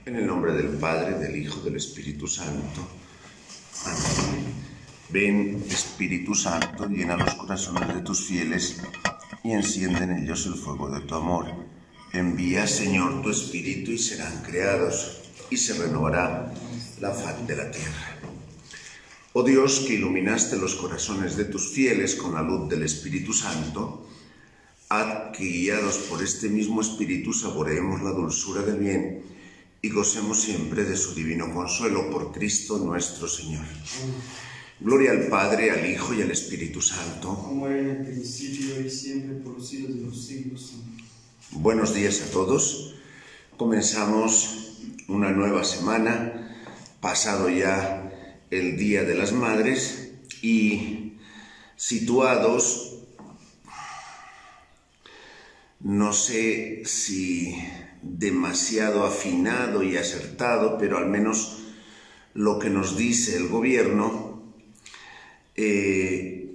En el nombre del Padre, del Hijo, del Espíritu Santo. Amén. Ven, Espíritu Santo, llena los corazones de tus fieles y enciende en ellos el fuego de tu amor. Envía, Señor, tu Espíritu y serán creados, y se renovará la faz de la tierra. Oh Dios, que iluminaste los corazones de tus fieles con la luz del Espíritu Santo, haz que, guiados por este mismo Espíritu, saboreemos la dulzura del bien y gocemos siempre de su divino consuelo por Cristo nuestro Señor. Gloria al Padre, al Hijo y al Espíritu Santo. Como era en el principio y siempre por los siglos de los siglos. Buenos días a todos. Comenzamos una nueva semana, pasado ya el Día de las Madres y situados, no sé si demasiado afinado y acertado, pero al menos lo que nos dice el gobierno de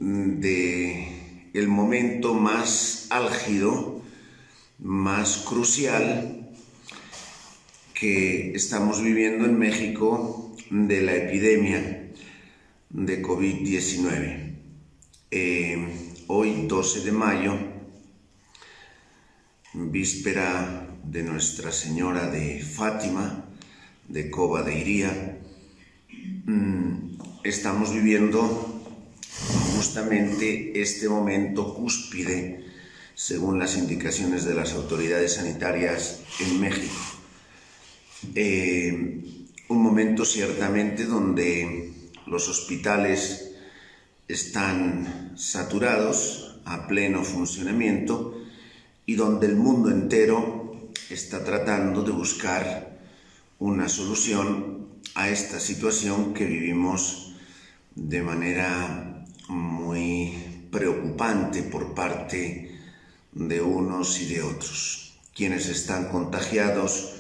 el momento más álgido, más crucial que estamos viviendo en México de la epidemia de COVID-19. Hoy, 12 de mayo, víspera de Nuestra Señora de Fátima, de Cova de Iría, estamos viviendo justamente este momento cúspide, según las indicaciones de las autoridades sanitarias en México. Un momento ciertamente donde los hospitales están saturados, a pleno funcionamiento, y donde el mundo entero está tratando de buscar una solución a esta situación que vivimos de manera muy preocupante por parte de unos y de otros. Quienes están contagiados,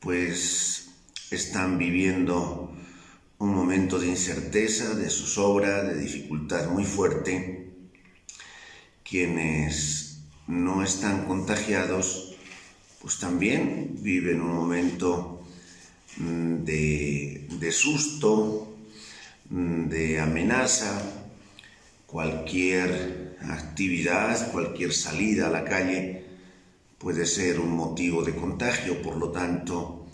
pues están viviendo un momento de incerteza, de zozobra, de dificultad muy fuerte. Quienes no están contagiados, pues también viven un momento de susto, de amenaza. Cualquier actividad, cualquier salida a la calle puede ser un motivo de contagio. Por lo tanto,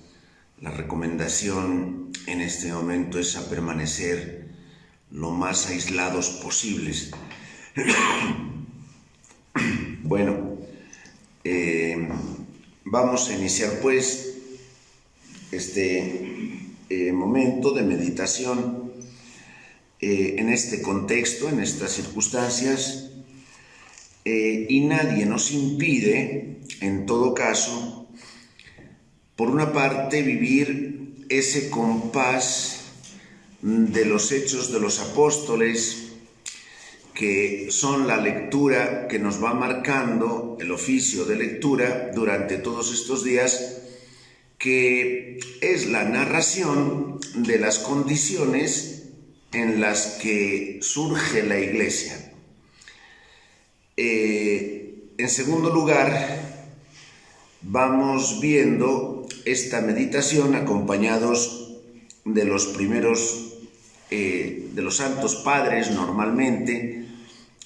la recomendación en este momento es a permanecer lo más aislados posibles. Bueno, vamos a iniciar pues este momento de meditación en este contexto, en estas circunstancias, y nadie nos impide, en todo caso, por una parte, vivir ese compás de los Hechos de los Apóstoles, que son la lectura que nos va marcando el oficio de lectura durante todos estos días, que es la narración de las condiciones en las que surge la Iglesia. En segundo lugar, vamos viendo esta meditación acompañados de los primeros, de los santos padres normalmente,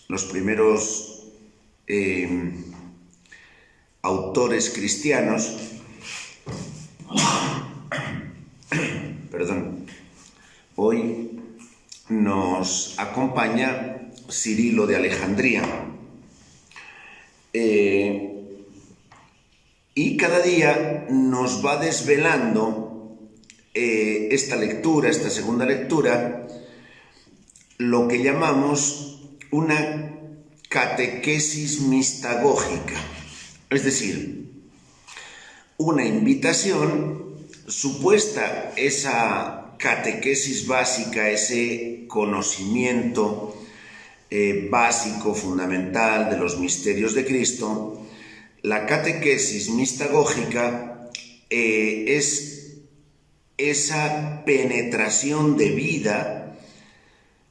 los primeros autores cristianos. Perdón. Hoy nos acompaña Cirilo de Alejandría. Y cada día nos va desvelando esta lectura, esta segunda lectura, lo que llamamos una catequesis mistagógica, es decir, una invitación supuesta, esa catequesis básica, ese conocimiento básico, fundamental de los misterios de Cristo. La catequesis mistagógica es esa penetración de vida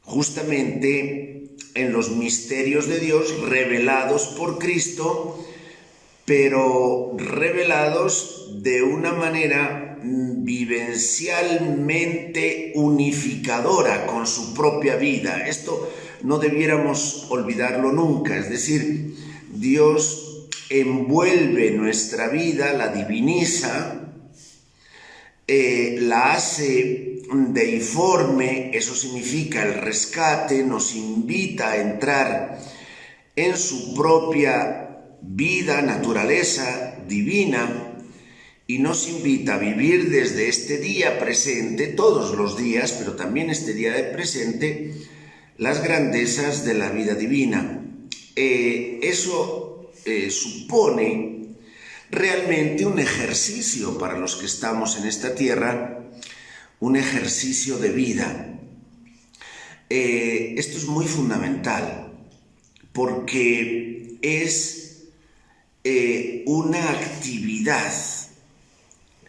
justamente en los misterios de Dios revelados por Cristo pero revelados de una manera vivencialmente unificadora con su propia vida. Esto no debiéramos olvidarlo nunca, es decir, Dios envuelve nuestra vida, la diviniza, la hace deiforme, eso significa el rescate, nos invita a entrar en su propia vida, naturaleza divina, y nos invita a vivir desde este día presente, todos los días, pero también este día de presente, las grandezas de la vida divina. Eso supone realmente un ejercicio para los que estamos en esta tierra, un ejercicio de vida. Esto es muy fundamental porque es una actividad.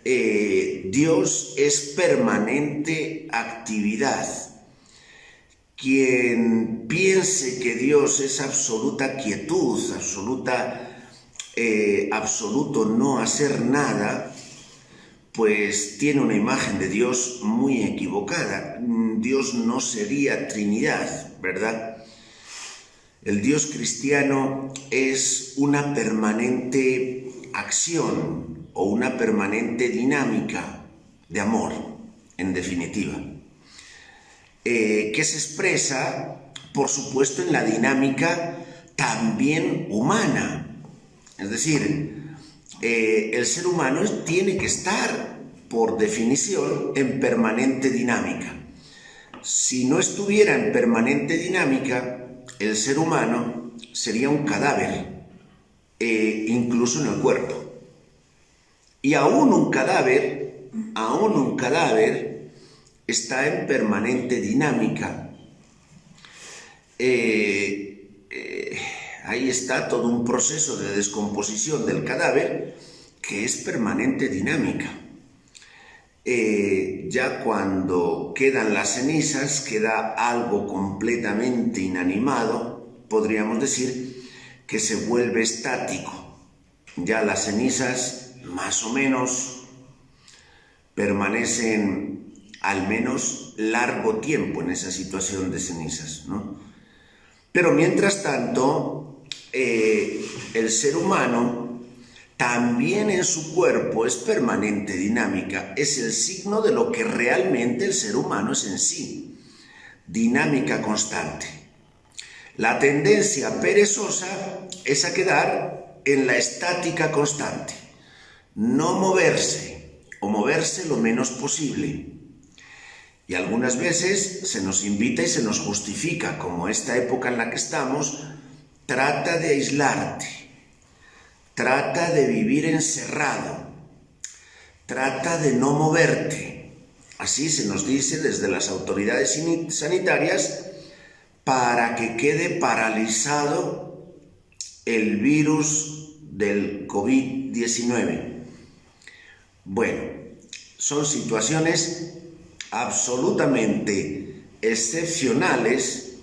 Dios es permanente actividad. Quien piense que Dios es absoluta quietud, absoluto no hacer nada, pues tiene una imagen de Dios muy equivocada. Dios no sería Trinidad, ¿verdad? El Dios cristiano es una permanente acción o una permanente dinámica de amor, en definitiva, que se expresa, por supuesto, en la dinámica también humana. Es decir, el ser humano tiene que estar, por definición, en permanente dinámica. Si no estuviera en permanente dinámica, el ser humano sería un cadáver, incluso en el cuerpo. Y aún un cadáver está en permanente dinámica. Ahí está todo un proceso de descomposición del cadáver que es permanente dinámica. Ya cuando quedan las cenizas, queda algo completamente inanimado, podríamos decir que se vuelve estático. Ya las cenizas, más o menos, permanecen al menos largo tiempo en esa situación de cenizas, ¿no? Pero mientras tanto, el ser humano también en su cuerpo es permanente dinámica, es el signo de lo que realmente el ser humano es en sí, dinámica constante. La tendencia perezosa es a quedar en la estática constante, no moverse o moverse lo menos posible. Y algunas veces se nos invita y se nos justifica, como esta época en la que estamos, trata de aislarte. Trata de vivir encerrado, trata de no moverte. Así se nos dice desde las autoridades sanitarias para que quede paralizado el virus del COVID-19. Bueno, son situaciones absolutamente excepcionales,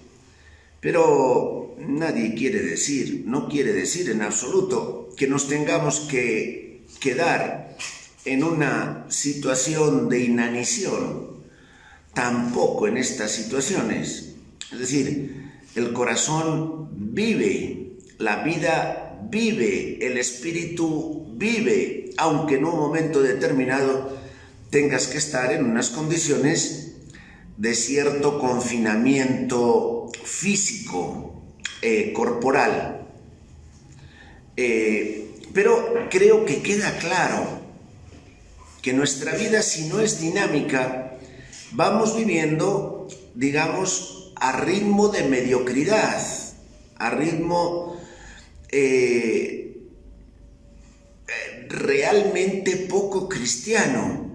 pero nadie no quiere decir en absoluto que nos tengamos que quedar en una situación de inanición, tampoco en estas situaciones. Es decir, el corazón vive, la vida vive, el espíritu vive, aunque en un momento determinado tengas que estar en unas condiciones de cierto confinamiento físico, corporal. Pero creo que queda claro que nuestra vida, si no es dinámica, vamos viviendo, digamos, a ritmo de mediocridad, a ritmo realmente poco cristiano.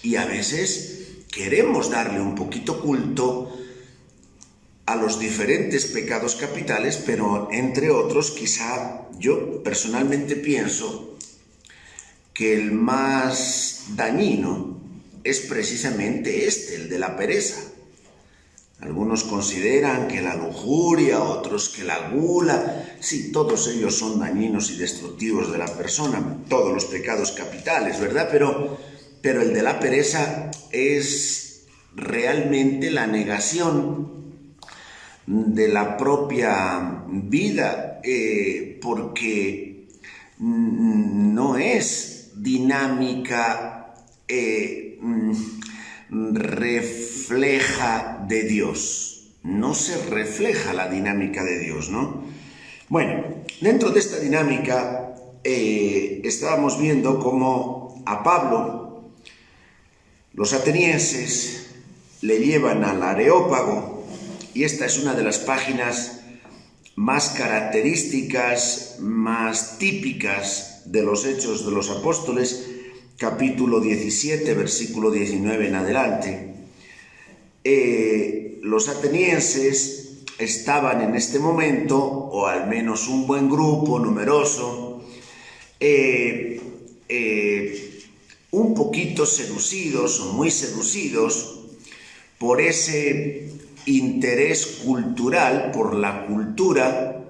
Y a veces queremos darle un poquito culto a los diferentes pecados capitales, pero entre otros, quizá yo personalmente pienso que el más dañino es precisamente el de la pereza. Algunos consideran que la lujuria, otros que la gula. Sí, todos ellos son dañinos y destructivos de la persona, todos los pecados capitales, ¿verdad? Pero el de la pereza es realmente la negación de la propia vida, porque no es dinámica, refleja de Dios. No se refleja la dinámica de Dios, ¿no? Bueno, dentro de esta dinámica estábamos viendo cómo a Pablo los atenienses le llevan al Areópago, y esta es una de las páginas más características, más típicas de los Hechos de los Apóstoles, capítulo 17, versículo 19 en adelante. Los atenienses estaban en este momento, o al menos un buen grupo numeroso, un poquito seducidos o muy seducidos por ese interés cultural, por la cultura,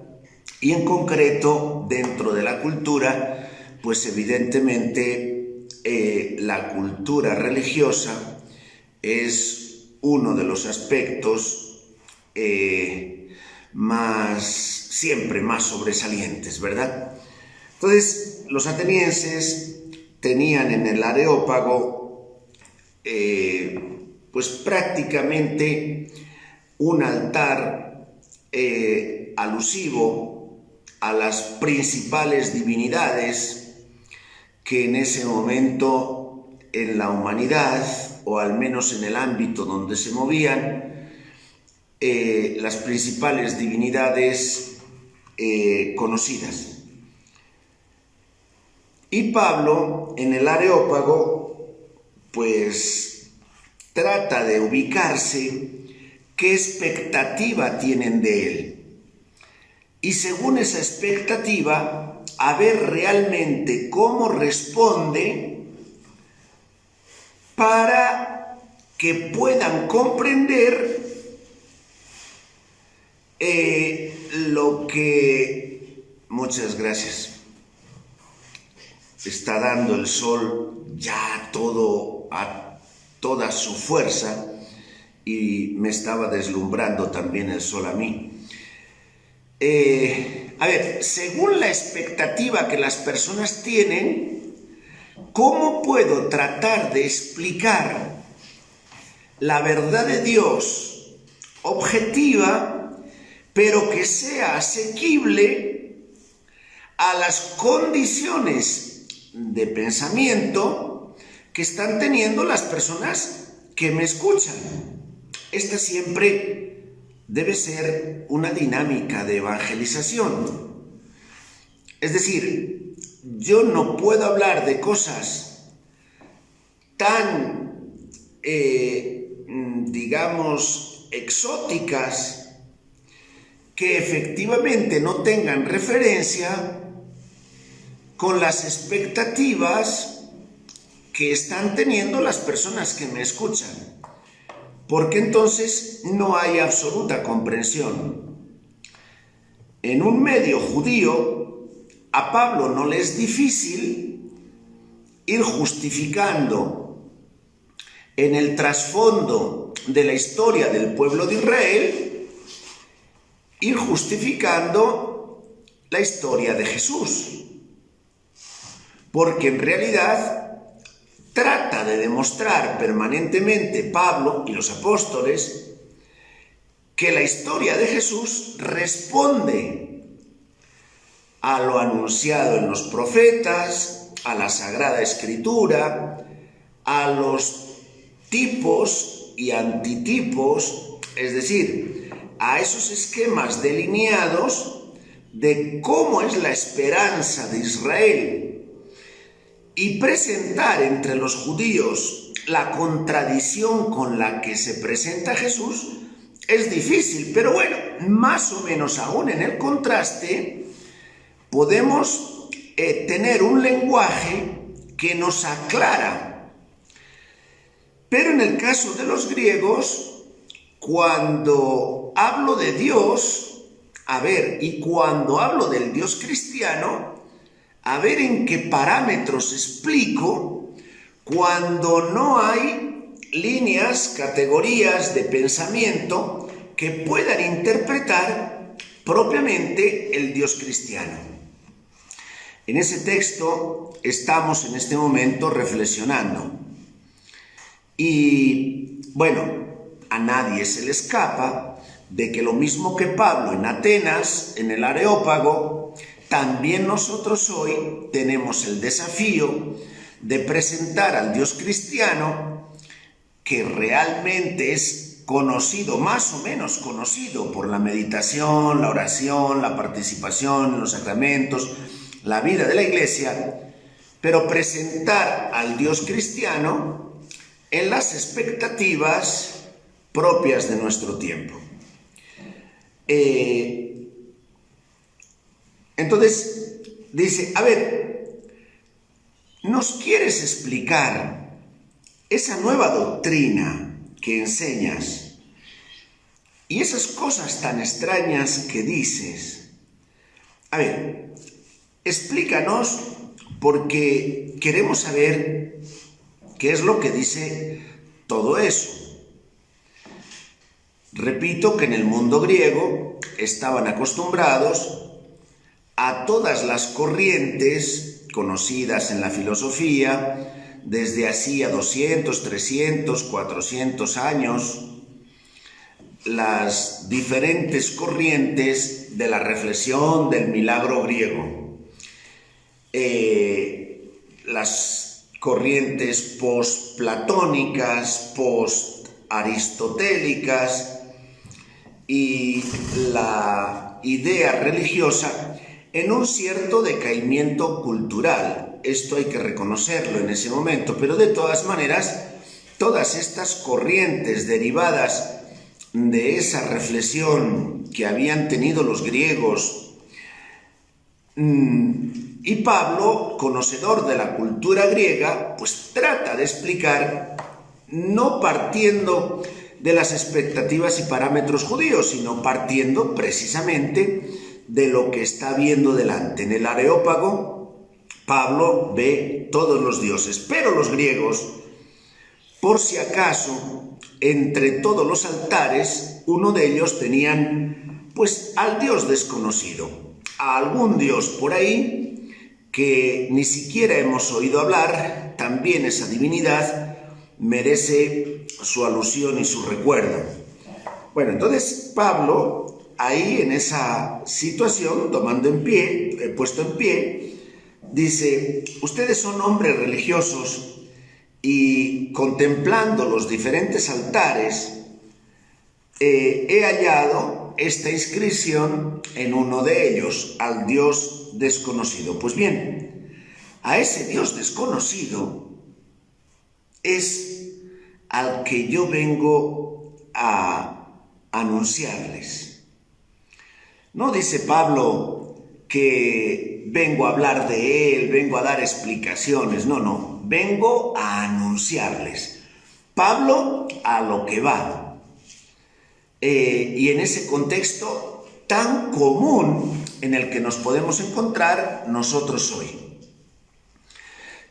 y en concreto dentro de la cultura, pues evidentemente la cultura religiosa es uno de los aspectos siempre más sobresalientes, ¿verdad? Entonces, los atenienses tenían en el Areópago pues prácticamente un altar alusivo a las principales divinidades que en ese momento en la humanidad, o al menos en el ámbito donde se movían, las principales divinidades conocidas. Y Pablo, en el Areópago, pues trata de ubicarse qué expectativa tienen de él. Y según esa expectativa, a ver realmente cómo responde para que puedan comprender lo que... Muchas gracias. Está dando el sol ya a toda su fuerza, y me estaba deslumbrando también el sol a mí. A ver, según la expectativa que las personas tienen, ¿cómo puedo tratar de explicar la verdad de Dios objetiva, pero que sea asequible a las condiciones de pensamiento que están teniendo las personas que me escuchan? Esta siempre debe ser una dinámica de evangelización. Es decir, yo no puedo hablar de cosas tan, digamos, exóticas, que efectivamente no tengan referencia con las expectativas que están teniendo las personas que me escuchan, porque entonces no hay absoluta comprensión. En un medio judío, a Pablo no le es difícil ir justificando en el trasfondo de la historia del pueblo de Israel, ir justificando la historia de Jesús, porque en realidad trata de demostrar permanentemente Pablo y los apóstoles que la historia de Jesús responde a lo anunciado en los profetas, a la Sagrada Escritura, a los tipos y antitipos, es decir, a esos esquemas delineados de cómo es la esperanza de Israel, y presentar entre los judíos la contradicción con la que se presenta Jesús es difícil, pero bueno, más o menos aún en el contraste podemos tener un lenguaje que nos aclara. Pero en el caso de los griegos, cuando hablo de Dios, y cuando hablo del Dios cristiano, a ver en qué parámetros explico cuando no hay líneas, categorías de pensamiento que puedan interpretar propiamente el Dios cristiano. En ese texto estamos en este momento reflexionando. Y bueno, a nadie se le escapa de que lo mismo que Pablo en Atenas, en el Areópago, también nosotros hoy tenemos el desafío de presentar al Dios cristiano, que realmente es conocido, más o menos conocido por la meditación, la oración, la participación en los sacramentos, la vida de la Iglesia, pero presentar al Dios cristiano en las expectativas propias de nuestro tiempo. Entonces dice, ¿nos quieres explicar esa nueva doctrina que enseñas y esas cosas tan extrañas que dices? Explícanos, porque queremos saber qué es lo que dice todo eso. Repito que en el mundo griego estaban acostumbrados a todas las corrientes conocidas en la filosofía desde hacía 200, 300, 400 años, las diferentes corrientes de la reflexión del milagro griego. Las corrientes post-platónicas, post-aristotélicas y la idea religiosa en un cierto decaimiento cultural. Esto hay que reconocerlo en ese momento, pero de todas maneras, todas estas corrientes derivadas de esa reflexión que habían tenido los griegos, y Pablo, conocedor de la cultura griega, pues trata de explicar, no partiendo de las expectativas y parámetros judíos, sino partiendo precisamente de lo que está viendo delante. En el Areópago, Pablo ve todos los dioses, pero los griegos, por si acaso, entre todos los altares, uno de ellos tenían pues al Dios desconocido, a algún Dios por ahí que ni siquiera hemos oído hablar. También esa divinidad merece su alusión y su recuerdo. Bueno, entonces Pablo, ahí en esa situación, puesto en pie, dice, ustedes son hombres religiosos y contemplando los diferentes altares, he hallado esta inscripción en uno de ellos, al Dios desconocido. Pues bien, a ese Dios desconocido es al que yo vengo a anunciarles. No dice Pablo que vengo a hablar de él, vengo a dar explicaciones, no, vengo a anunciarles. Pablo a lo que va. Y en ese contexto tan común en el que nos podemos encontrar nosotros hoy.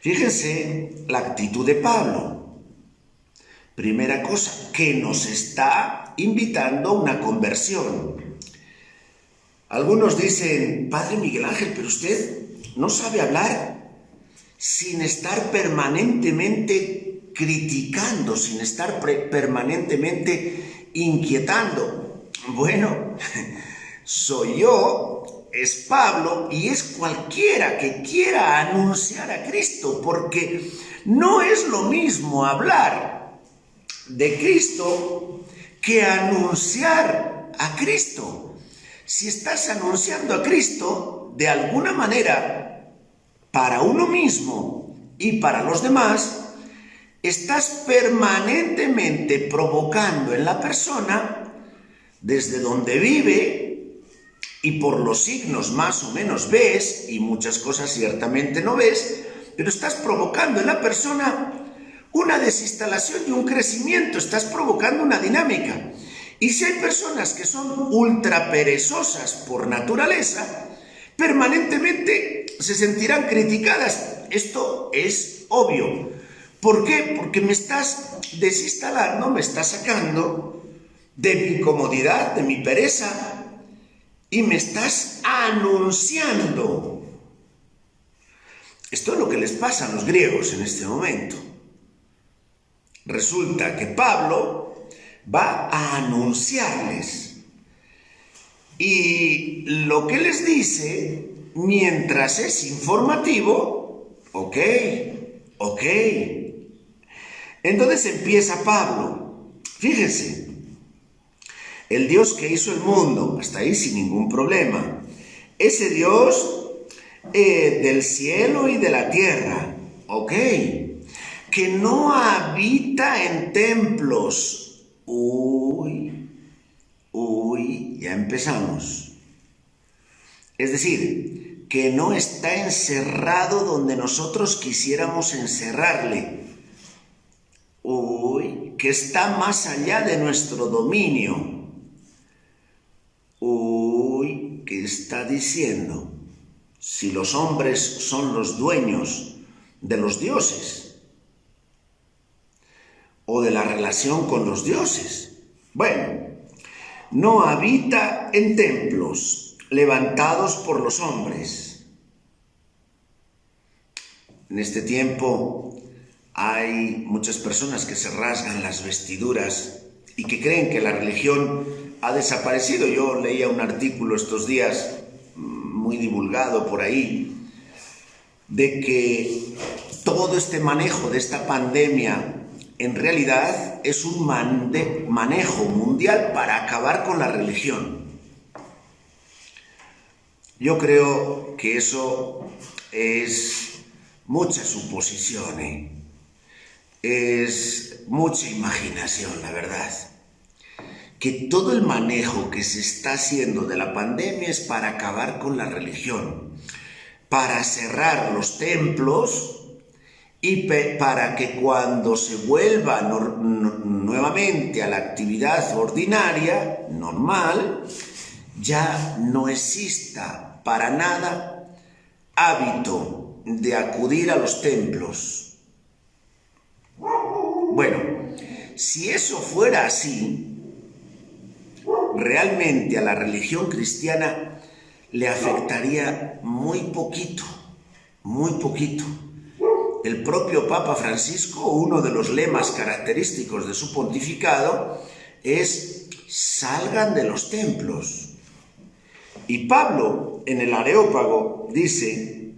Fíjense la actitud de Pablo. Primera cosa, que nos está invitando a una conversión. Algunos dicen, Padre Miguel Ángel, pero usted no sabe hablar sin estar permanentemente criticando, sin estar permanentemente inquietando. Bueno, soy yo, es Pablo y es cualquiera que quiera anunciar a Cristo, porque no es lo mismo hablar de Cristo que anunciar a Cristo. Si estás anunciando a Cristo, de alguna manera, para uno mismo y para los demás, estás permanentemente provocando en la persona, desde donde vive, y por los signos más o menos ves, y muchas cosas ciertamente no ves, pero estás provocando en la persona una desinstalación y un crecimiento, estás provocando una dinámica. Y si hay personas que son ultra perezosas por naturaleza, permanentemente se sentirán criticadas. Esto es obvio. ¿Por qué? Porque me estás desinstalando, me estás sacando de mi comodidad, de mi pereza, y me estás anunciando. Esto es lo que les pasa a los griegos en este momento. Resulta que Pablo va a anunciarles. Y lo que les dice, mientras es informativo, ok. Entonces empieza Pablo. Fíjense, el Dios que hizo el mundo, hasta ahí sin ningún problema. Ese Dios del cielo y de la tierra, ok. Que no habita en templos. Ya empezamos. Es decir, que no está encerrado donde nosotros quisiéramos encerrarle. Que está más allá de nuestro dominio. ¿Qué está diciendo? Si los hombres son los dueños de los dioses o de la relación con los dioses. Bueno, no habita en templos levantados por los hombres. En este tiempo hay muchas personas que se rasgan las vestiduras y que creen que la religión ha desaparecido. Yo leía un artículo estos días muy divulgado por ahí de que todo este manejo de esta pandemia en realidad es un manejo mundial para acabar con la religión. Yo creo que eso es mucha suposición, es mucha imaginación, la verdad. Que todo el manejo que se está haciendo de la pandemia es para acabar con la religión, para cerrar los templos y para que cuando se vuelva nuevamente a la actividad ordinaria, normal, ya no exista para nada hábito de acudir a los templos. Bueno, si eso fuera así, realmente a la religión cristiana le afectaría muy poquito. El propio Papa Francisco, uno de los lemas característicos de su pontificado es: salgan de los templos. Y Pablo, en el Areópago, dice: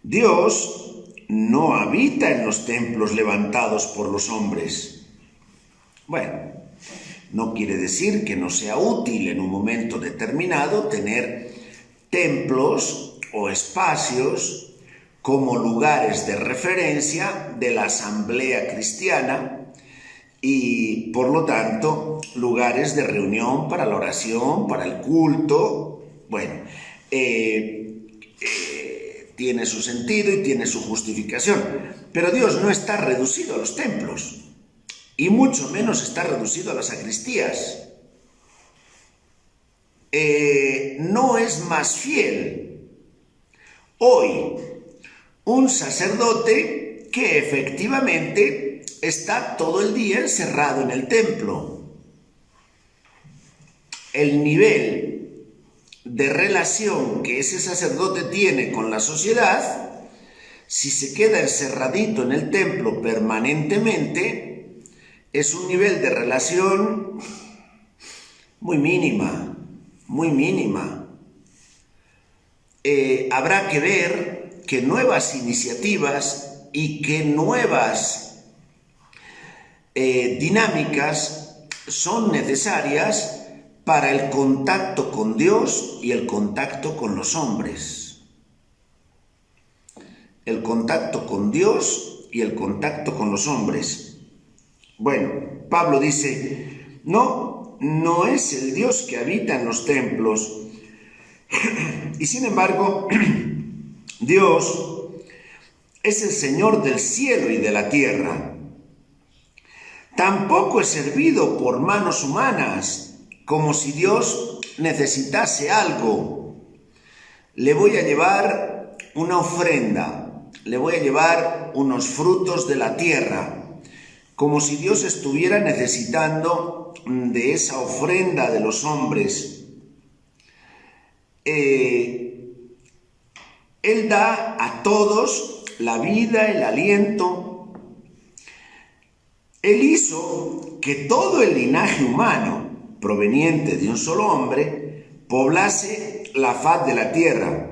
Dios no habita en los templos levantados por los hombres. Bueno, no quiere decir que no sea útil en un momento determinado tener templos o espacios como lugares de referencia de la asamblea cristiana y, por lo tanto, lugares de reunión para la oración, para el culto. Bueno, tiene su sentido y tiene su justificación, pero Dios no está reducido a los templos. Y mucho menos está reducido a las sacristías. No es más fiel hoy un sacerdote que efectivamente está todo el día encerrado en el templo. El nivel de relación que ese sacerdote tiene con la sociedad, si se queda encerradito en el templo permanentemente, es un nivel de relación muy mínima. Habrá que ver que nuevas iniciativas y que nuevas dinámicas son necesarias para el contacto con Dios y el contacto con los hombres. El contacto con Dios y el contacto con los hombres. Bueno, Pablo dice: no es el Dios que habita en los templos. Y sin embargo, Dios es el Señor del cielo y de la tierra. Tampoco es servido por manos humanas, como si Dios necesitase algo. Le voy a llevar una ofrenda, le voy a llevar unos frutos de la tierra, como si Dios estuviera necesitando de esa ofrenda de los hombres. Él da a todos la vida, el aliento. Él hizo que todo el linaje humano, proveniente de un solo hombre, poblase la faz de la tierra.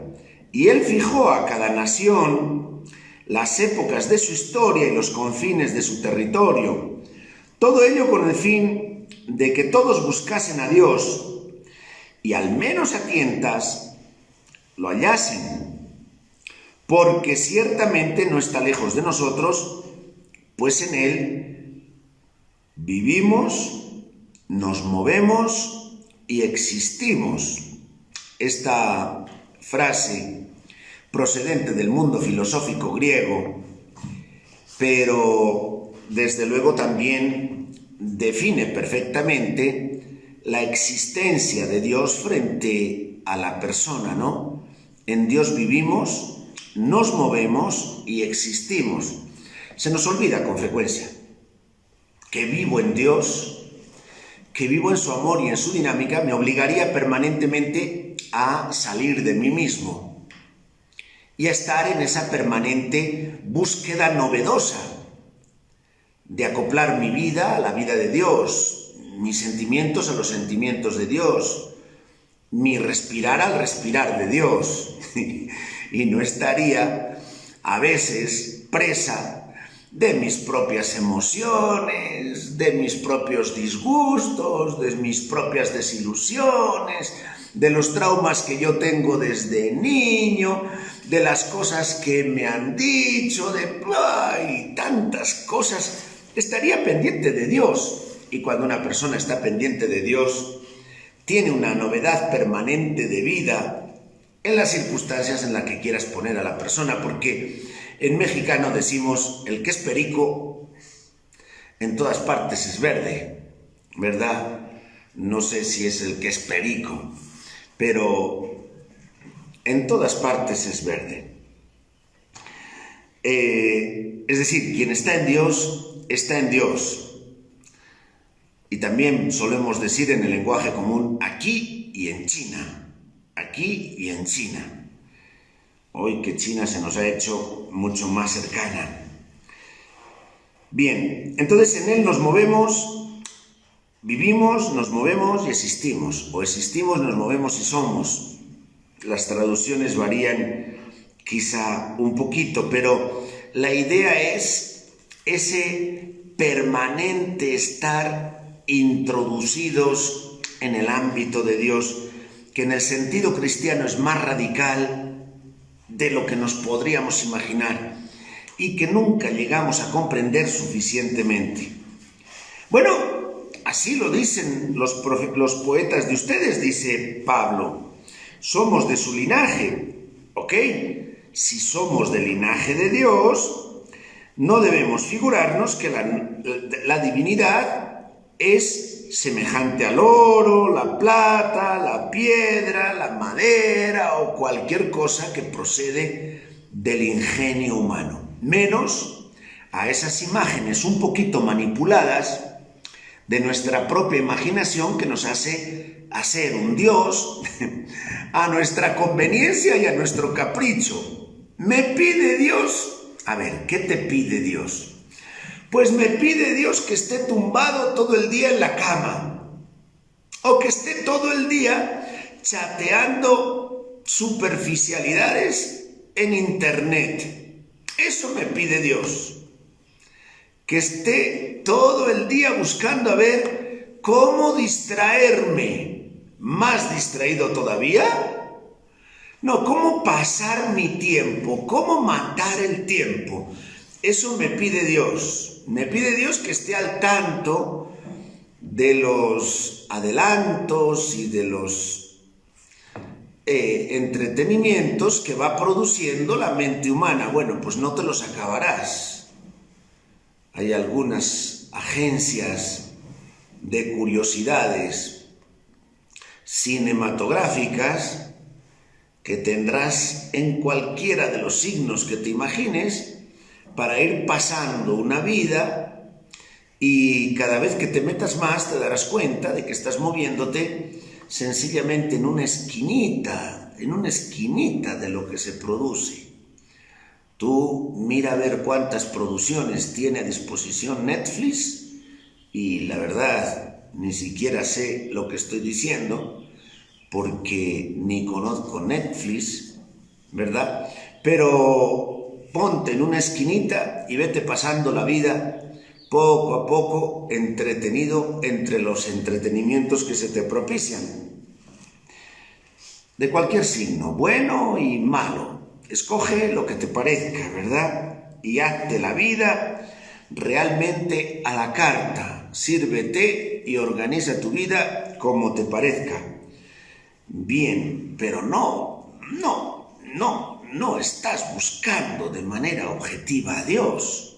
Y Él fijó a cada nación las épocas de su historia y los confines de su territorio. Todo ello con el fin de que todos buscasen a Dios y al menos a tientas lo hallasen. Porque ciertamente no está lejos de nosotros, pues en Él vivimos, nos movemos y existimos. Esta frase procedente del mundo filosófico griego, pero desde luego también define perfectamente la existencia de Dios frente a la persona, ¿no? En Dios vivimos, nos movemos y existimos. Se nos olvida con frecuencia que vivo en Dios, que vivo en su amor y en su dinámica, me obligaría permanentemente a salir de mí mismo y a estar en esa permanente búsqueda novedosa de acoplar mi vida a la vida de Dios, mis sentimientos a los sentimientos de Dios, mi respirar al respirar de Dios. Y no estaría a veces presa de mis propias emociones, de mis propios disgustos, de mis propias desilusiones, de los traumas que yo tengo desde niño, de las cosas que me han dicho, de tantas cosas. Estaría pendiente de Dios. Y cuando una persona está pendiente de Dios, tiene una novedad permanente de vida en las circunstancias en las que quieras poner a la persona, porque en mexicano decimos, el que es perico en todas partes es verde, ¿verdad? No sé si es el que es perico, pero en todas partes es verde. Es decir, quien está en Dios, está en Dios. Y también solemos decir en el lenguaje común, aquí y en China. Aquí y en China. Hoy que China se nos ha hecho mucho más cercana. Bien, entonces en Él nos movemos, vivimos, nos movemos y existimos. O existimos, nos movemos y somos. Las traducciones varían quizá un poquito, pero la idea es ese permanente estar introducidos en el ámbito de Dios, que en el sentido cristiano es más radical de lo que nos podríamos imaginar y que nunca llegamos a comprender suficientemente. Bueno, así lo dicen los poetas de ustedes, dice Pablo. Somos de su linaje, ¿ok? Si somos del linaje de Dios, no debemos figurarnos que la divinidad es semejante al oro, la plata, la piedra, la madera o cualquier cosa que procede del ingenio humano. Menos a esas imágenes un poquito manipuladas de nuestra propia imaginación que nos hace hacer un Dios a nuestra conveniencia y a nuestro capricho. Me pide Dios, a ver, ¿qué te pide Dios? Pues me pide Dios que esté tumbado todo el día en la cama, o que esté todo el día chateando superficialidades en internet. Eso me pide Dios. Que esté todo el día buscando a ver cómo distraerme, más distraído todavía. No, cómo pasar mi tiempo, cómo matar el tiempo. Eso me pide Dios. Me pide Dios que esté al tanto de los adelantos y de los entretenimientos que va produciendo la mente humana. Bueno, pues no te los acabarás. hay algunas agencias de curiosidades cinematográficas que tendrás en cualquiera de los signos que te imagines para ir pasando una vida, y cada vez que te metas más te darás cuenta de que estás moviéndote sencillamente en una esquinita de lo que se produce. Tú mira a ver cuántas producciones tiene a disposición Netflix y la verdad ni siquiera sé lo que estoy diciendo porque ni conozco Netflix, ¿verdad? Pero ponte en una esquinita y vete pasando la vida poco a poco, entretenido entre los entretenimientos que se te propician. De cualquier signo, bueno y malo. Escoge lo que te parezca, ¿verdad? Y hazte la vida realmente a la carta. Sírvete y organiza tu vida como te parezca. Bien, pero no estás buscando de manera objetiva a Dios.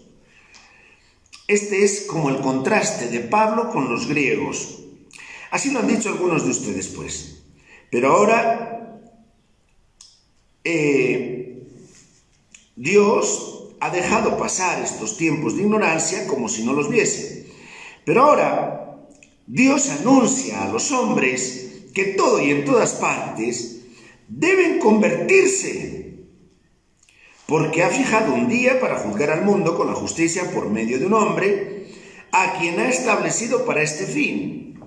Este es como el contraste de Pablo con los griegos. Así lo han dicho algunos de ustedes, pues. Pero ahora Dios ha dejado pasar estos tiempos de ignorancia como si no los viese. Pero ahora Dios anuncia a los hombres que todo y en todas partes deben convertirse, porque ha fijado un día para juzgar al mundo con la justicia por medio de un hombre, a quien ha establecido para este fin.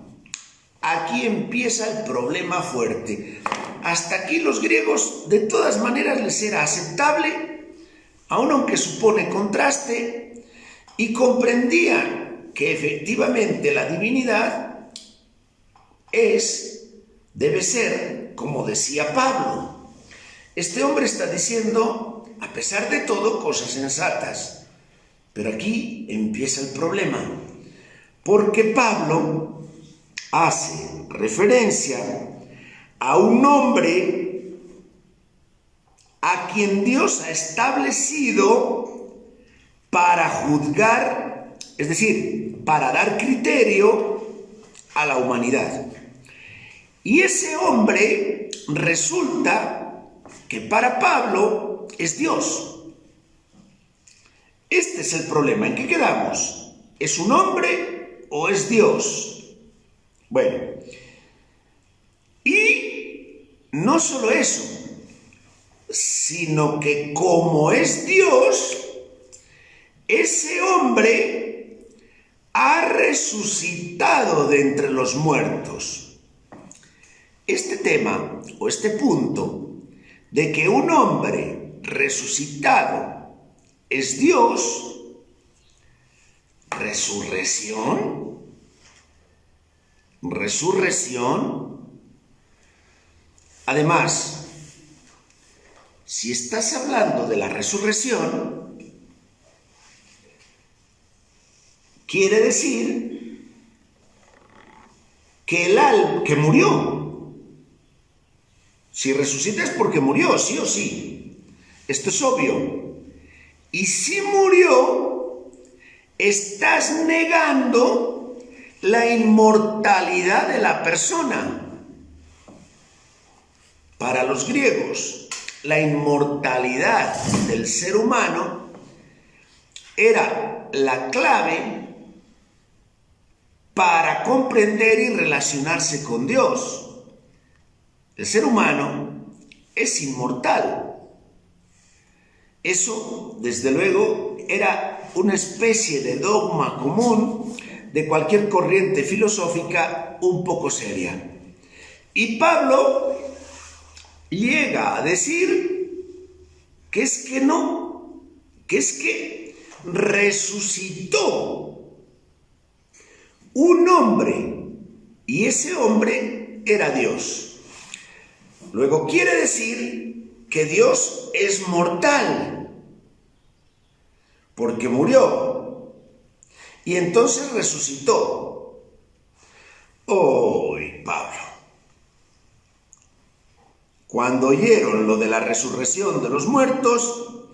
Aquí empieza el problema fuerte. Hasta aquí los griegos de todas maneras les era aceptable, aun aunque supone contraste, y comprendían que efectivamente la divinidad debe ser, como decía Pablo. Este hombre está diciendo, a pesar de todo, cosas sensatas. Pero aquí empieza el problema, porque Pablo hace referencia a un hombre a quien Dios ha establecido para juzgar, es decir, para dar criterio a la humanidad. Y ese hombre resulta que para Pablo es Dios. Este es el problema. ¿En qué quedamos? ¿Es un hombre o es Dios? Bueno, y no solo eso, sino que como es Dios, ese hombre ha resucitado de entre los muertos. Este tema o este punto de que un hombre resucitado es Dios, resurrección, además, si estás hablando de la resurrección, quiere decir que el alma que murió, si resucita es porque murió, sí o sí. Esto es obvio. Y si murió, estás negando la inmortalidad de la persona. Para los griegos, la inmortalidad del ser humano era la clave para comprender y relacionarse con Dios. El ser humano es inmortal. Eso, desde luego, era una especie de dogma común de cualquier corriente filosófica un poco seria. Y Pablo llega a decir que es que no, que es que resucitó un hombre y ese hombre era Dios. Luego quiere decir que Dios es mortal porque murió y entonces resucitó. ¡Uy, Pablo! Cuando oyeron lo de la resurrección de los muertos,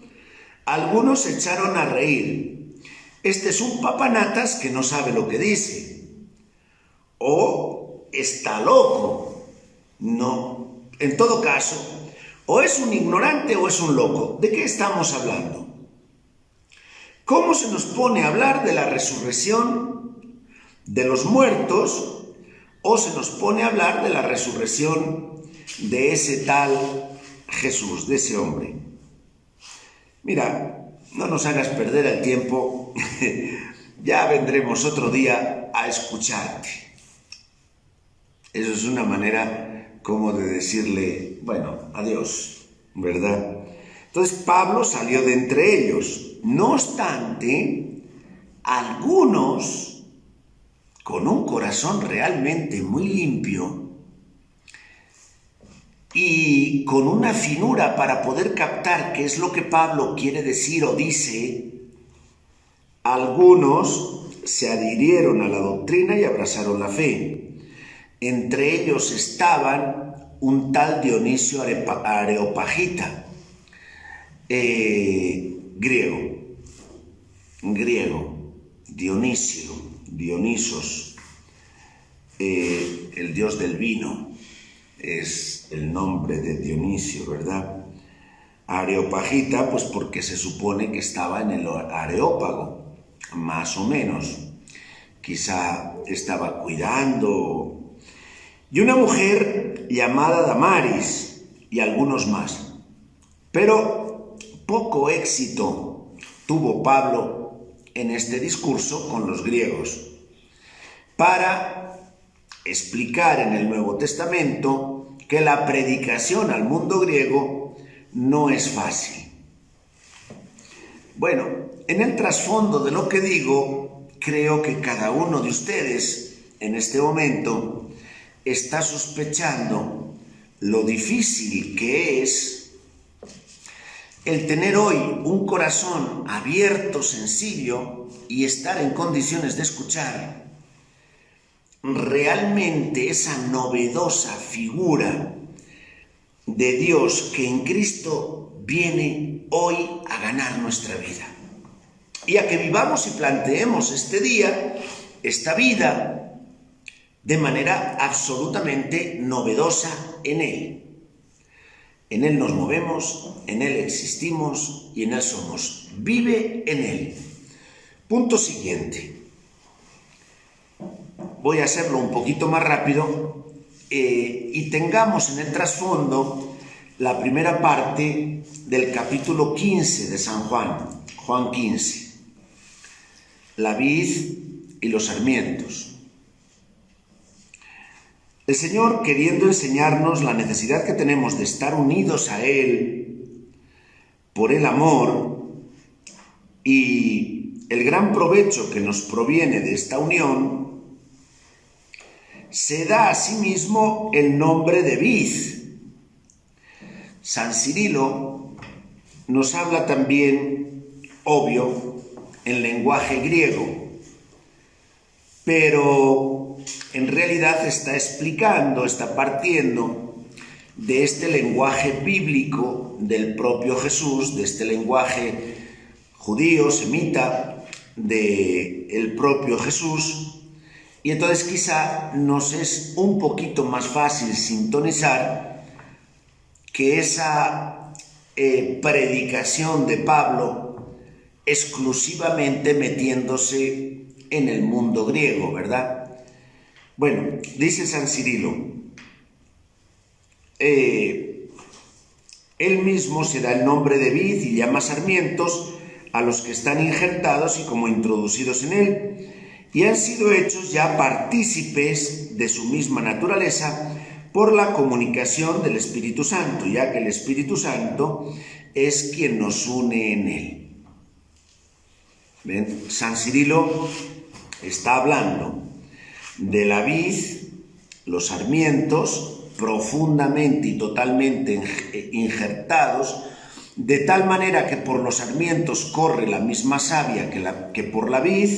algunos se echaron a reír. este es un papanatas que no sabe lo que dice, o está loco. No, en todo caso, o es un ignorante o es un loco. ¿De qué estamos hablando? ¿Cómo se nos pone a hablar de la resurrección de los muertos o se nos pone a hablar de la resurrección de ese tal Jesús, de ese hombre? Mira, no nos hagas perder el tiempo, ya vendremos otro día a escucharte. Eso es una manera como de decirle, bueno, adiós, ¿verdad? Entonces Pablo salió de entre ellos. No obstante, algunos con un corazón realmente muy limpio y con una finura para poder captar qué es lo que Pablo quiere decir o dice, algunos se adhirieron a la doctrina y abrazaron la fe. Entre ellos estaban un tal Dionisio Areopagita, griego, Dionisio, Dionisos, el dios del vino, es el nombre de Dionisio, ¿verdad? Areopagita, pues porque se supone que estaba en el Areópago, más o menos, quizá estaba cuidando. Y una mujer llamada Damaris y algunos más. Pero poco éxito tuvo Pablo en este discurso con los griegos para explicar en el Nuevo Testamento que la predicación al mundo griego no es fácil. Bueno, en el trasfondo de lo que digo, creo que cada uno de ustedes en este momento está sospechando lo difícil que es el tener hoy un corazón abierto, sencillo y estar en condiciones de escuchar realmente esa novedosa figura de Dios que en Cristo viene hoy a ganar nuestra vida y a que vivamos y planteemos este día, esta vida, de manera absolutamente novedosa en Él. En Él nos movemos, en Él existimos y en Él somos. Vive en Él. Punto siguiente. Voy a hacerlo un poquito más rápido y tengamos en el trasfondo la primera parte del capítulo 15 de San Juan, Juan 15. La vid y los sarmientos. El Señor, queriendo enseñarnos la necesidad que tenemos de estar unidos a Él por el amor y el gran provecho que nos proviene de esta unión, se da a sí mismo el nombre de vid. San Cirilo nos habla también, obvio, en lenguaje griego, pero en realidad está explicando, está partiendo de este lenguaje bíblico del propio Jesús, de este lenguaje judío, semita, del propio Jesús, y entonces quizá nos es un poquito más fácil sintonizar que esa predicación de Pablo exclusivamente metiéndose en el mundo griego, ¿verdad? Bueno, dice San Cirilo, él mismo se da el nombre de vid y llama sarmientos a los que están injertados y como introducidos en él, y han sido hechos ya partícipes de su misma naturaleza por la comunicación del Espíritu Santo, ya que el Espíritu Santo es quien nos une en él. ¿Ven? San Cirilo está hablando de la vid, los sarmientos, profundamente y totalmente injertados, de tal manera que por los sarmientos corre la misma savia que por la vid,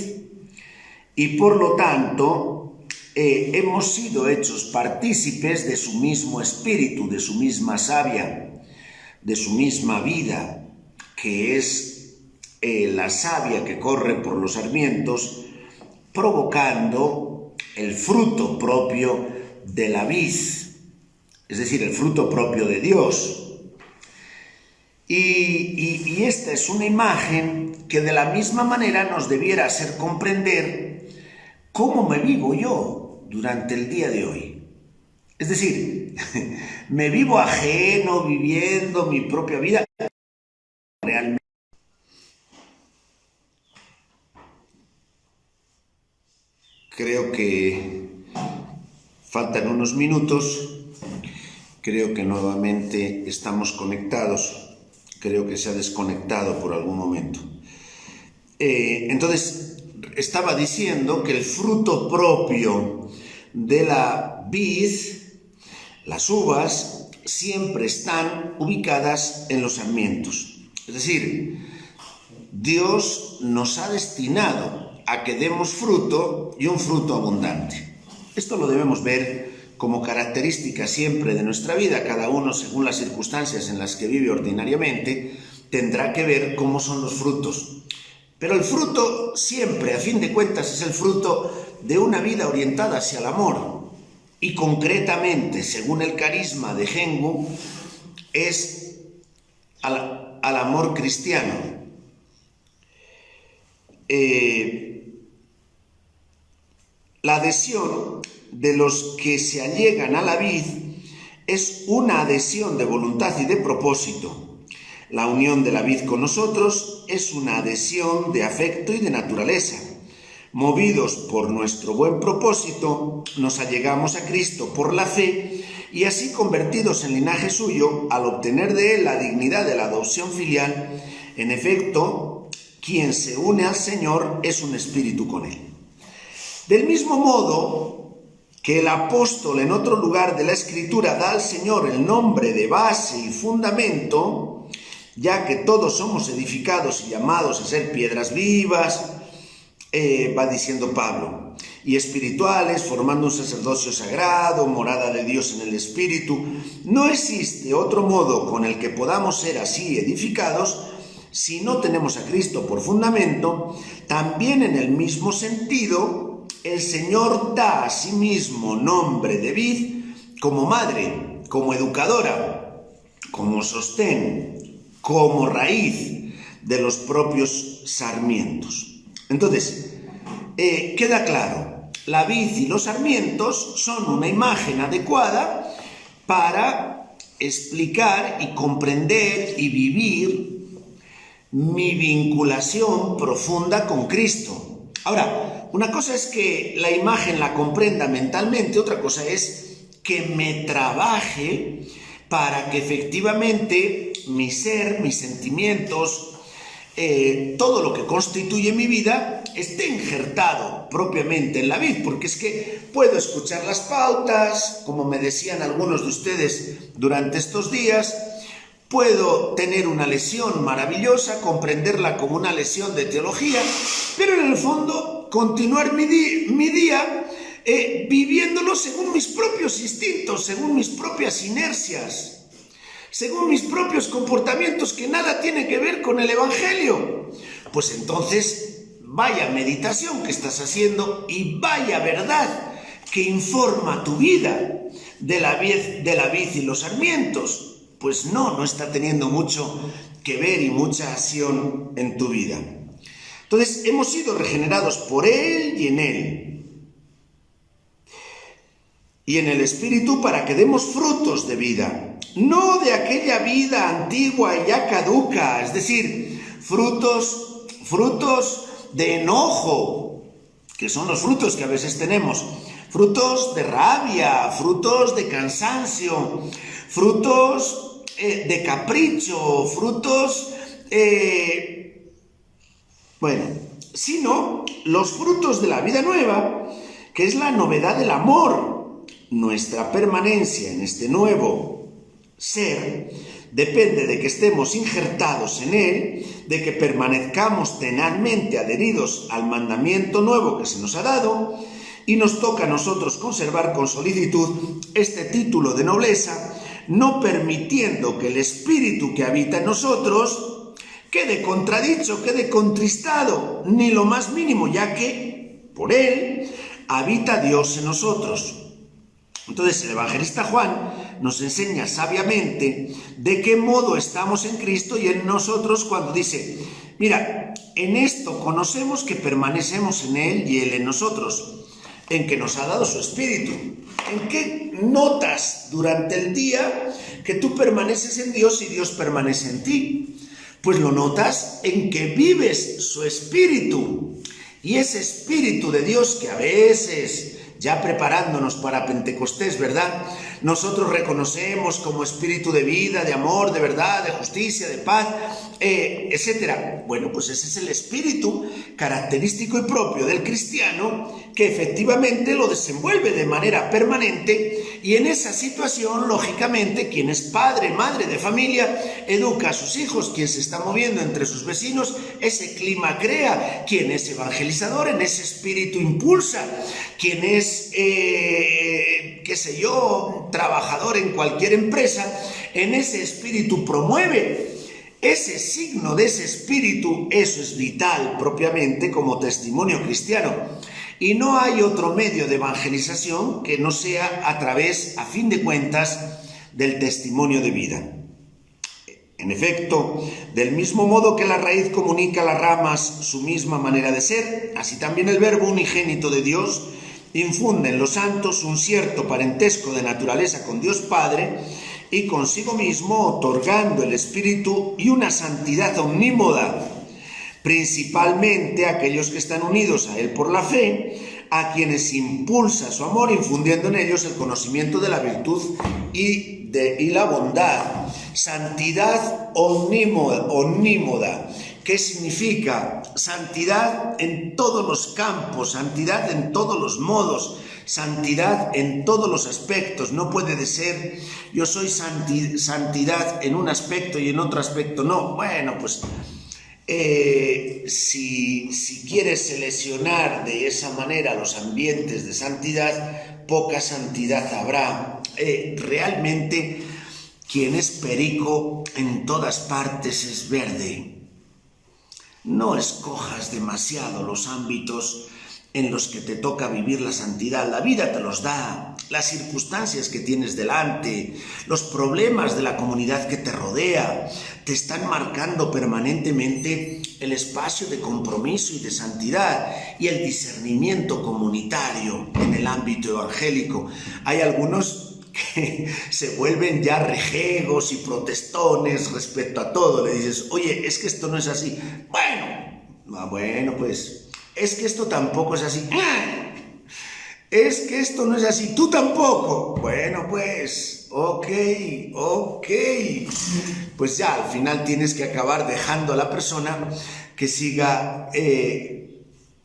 y por lo tanto hemos sido hechos partícipes de su mismo espíritu, de su misma savia, de su misma vida, que es la savia que corre por los sarmientos, provocando el fruto propio de la vid, es decir, el fruto propio de Dios. Y esta es una imagen que de la misma manera nos debiera hacer comprender cómo me vivo yo durante el día de hoy. Es decir, me vivo ajeno, viviendo mi propia vida. Realmente creo que faltan unos minutos. Creo que nuevamente estamos conectados. Creo que se ha desconectado por algún momento. Entonces, estaba diciendo que el fruto propio de la vid, las uvas, siempre están ubicadas en los sarmientos. Es decir, Dios nos ha destinado a que demos fruto y un fruto abundante. Esto lo debemos ver como característica siempre de nuestra vida. Cada uno, según las circunstancias en las que vive ordinariamente, tendrá que ver cómo son los frutos. Pero el fruto siempre, a fin de cuentas, es el fruto de una vida orientada hacia el amor. Y concretamente, según el carisma de Gengu, es al amor cristiano. La adhesión de los que se allegan a la vid es una adhesión de voluntad y de propósito. La unión de la vid con nosotros es una adhesión de afecto y de naturaleza. Movidos por nuestro buen propósito, nos allegamos a Cristo por la fe y así convertidos en linaje suyo, al obtener de él la dignidad de la adopción filial, en efecto, quien se une al Señor es un espíritu con él. Del mismo modo que el apóstol en otro lugar de la Escritura da al Señor el nombre de base y fundamento, ya que todos somos edificados y llamados a ser piedras vivas, va diciendo Pablo, y espirituales, formando un sacerdocio sagrado, morada de Dios en el Espíritu. No existe otro modo con el que podamos ser así edificados si no tenemos a Cristo por fundamento. También en el mismo sentido, el Señor da a sí mismo nombre de vid como madre, como educadora, como sostén, como raíz de los propios sarmientos. Entonces, queda claro, la vid y los sarmientos son una imagen adecuada para explicar y comprender y vivir mi vinculación profunda con Cristo. Ahora, una cosa es que la imagen la comprenda mentalmente, otra cosa es que me trabaje para que efectivamente mi ser, mis sentimientos, todo lo que constituye mi vida esté injertado propiamente en la vid, porque es que puedo escuchar las pautas, como me decían algunos de ustedes durante estos días, puedo tener una lesión maravillosa, comprenderla como una lesión de teología, pero en el fondo continuar mi día viviéndolo según mis propios instintos, según mis propias inercias, según mis propios comportamientos que nada tiene que ver con el Evangelio. Pues entonces, vaya meditación que estás haciendo y vaya verdad que informa tu vida de la vid y los sarmientos. Pues no está teniendo mucho que ver y mucha acción en tu vida. Entonces, hemos sido regenerados por Él y en Él. Y en el Espíritu para que demos frutos de vida. No de aquella vida antigua y ya caduca, es decir, frutos de enojo, que son los frutos que a veces tenemos. Frutos de rabia, frutos de cansancio, frutos de capricho, frutos, sino los frutos de la vida nueva, que es la novedad del amor. Nuestra permanencia en este nuevo ser depende de que estemos injertados en él, de que permanezcamos tenazmente adheridos al mandamiento nuevo que se nos ha dado, y nos toca a nosotros conservar con solicitud este título de nobleza, no permitiendo que el espíritu que habita en nosotros quede contradicho, quede contristado, ni lo más mínimo, ya que por él habita Dios en nosotros. Entonces el evangelista Juan nos enseña sabiamente de qué modo estamos en Cristo y en nosotros cuando dice, mira, en esto conocemos que permanecemos en Él y Él en nosotros, en que nos ha dado su Espíritu. ¿En qué notas durante el día que tú permaneces en Dios y Dios permanece en ti? Pues lo notas en que vives su Espíritu. Y ese Espíritu de Dios que a veces, ya preparándonos para Pentecostés, ¿verdad?, nosotros reconocemos como espíritu de vida, de amor, de verdad, de justicia, de paz, etc. Bueno, pues ese es el espíritu característico y propio del cristiano que efectivamente lo desenvuelve de manera permanente, y en esa situación, lógicamente, quien es padre, madre de familia, educa a sus hijos, quien se está moviendo entre sus vecinos, ese clima crea, quien es evangelizador, en ese espíritu impulsa, quien es, qué sé yo, trabajador en cualquier empresa, en ese espíritu promueve. Ese signo de ese espíritu, eso es vital propiamente como testimonio cristiano. Y no hay otro medio de evangelización que no sea a través, a fin de cuentas, del testimonio de vida. En efecto, del mismo modo que la raíz comunica a las ramas su misma manera de ser, así también el Verbo unigénito de Dios infunde en los santos un cierto parentesco de naturaleza con Dios Padre y consigo mismo, otorgando el Espíritu y una santidad omnímoda, principalmente a aquellos que están unidos a Él por la fe, a quienes impulsa su amor, infundiendo en ellos el conocimiento de la virtud y la bondad. Santidad omnímoda. ¿Qué significa? Santidad en todos los campos, santidad en todos los modos, santidad en todos los aspectos. No puede ser, yo soy santidad en un aspecto y en otro aspecto no. Bueno, pues si quieres seleccionar de esa manera los ambientes de santidad, poca santidad habrá. Realmente, quien es perico en todas partes es verde. No escojas demasiado los ámbitos en los que te toca vivir la santidad. La vida te los da, las circunstancias que tienes delante, los problemas de la comunidad que te rodea, te están marcando permanentemente el espacio de compromiso y de santidad y el discernimiento comunitario en el ámbito evangélico. Hay algunos que se vuelven ya rejegos y protestones respecto a todo. Le dices, oye, es que esto no es así. Bueno, pues es que esto tampoco es así. Es que esto no es así, tú tampoco. Bueno, pues, ok. Pues ya al final tienes que acabar dejando a la persona que siga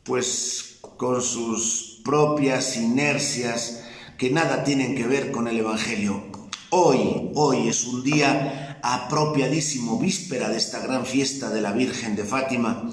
pues con sus propias inercias que nada tienen que ver con el Evangelio. Hoy es un día apropiadísimo, víspera de esta gran fiesta de la Virgen de Fátima.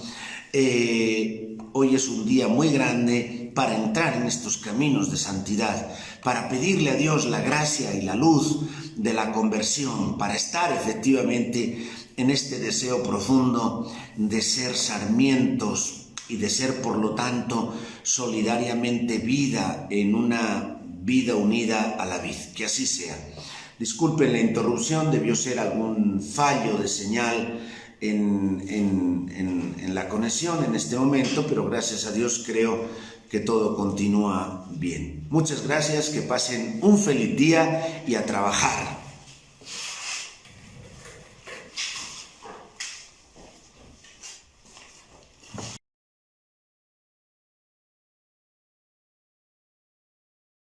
Hoy es un día muy grande para entrar en estos caminos de santidad, para pedirle a Dios la gracia y la luz de la conversión, para estar efectivamente en este deseo profundo de ser sarmientos y de ser, por lo tanto, solidariamente vida en una vida unida a la vid. Que así sea. Disculpen la interrupción, debió ser algún fallo de señal en la conexión en este momento, pero gracias a Dios creo que todo continúa bien. Muchas gracias, que pasen un feliz día y a trabajar.